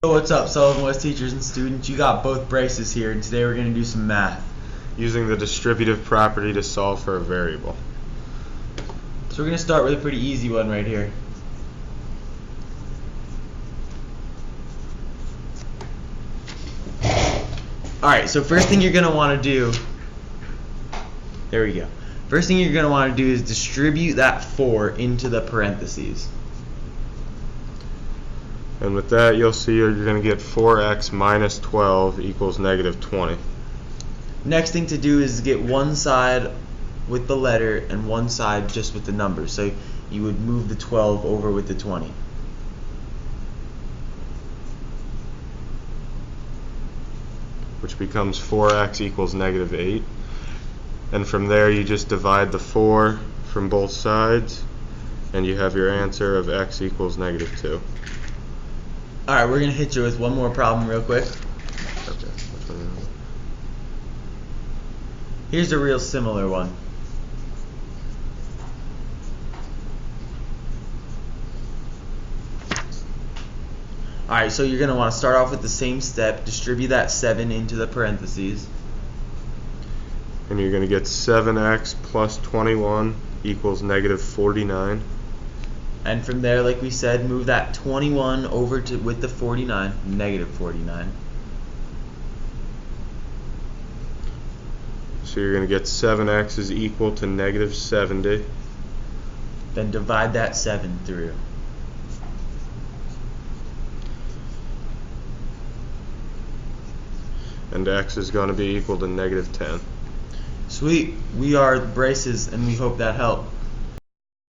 So what's up, Sullivan West teachers and students? You got both Bryces here, and today we're going to do some math. Using the distributive property to solve for a variable. So we're going to start with a pretty easy one right here. Alright, so first thing you're going to want to do, there we go. First thing you're going to want to do is distribute that 4 into the parentheses. And with that, you'll see you're going to get 4x minus 12 equals negative 20. Next thing to do is get one side with the letter and one side just with the number. So you would move the 12 over with the 20. Which becomes 4x equals negative 8. And from there you just divide the 4 from both sides and you have your answer of x equals negative 2. Alright, we're going to hit you with one more problem real quick. Okay. Here's a real similar one. Alright, so you're going to want to start off with the same step, distribute that 7 into the parentheses. And you're going to get 7x plus 21 equals negative 49. And from there, like we said, move that 21 over to with the 49, negative 49. So you're going to get 7x is equal to negative 70. Then divide that 7 through. And x is going to be equal to negative 10. Sweet. We are the Bryces, and we hope that helped.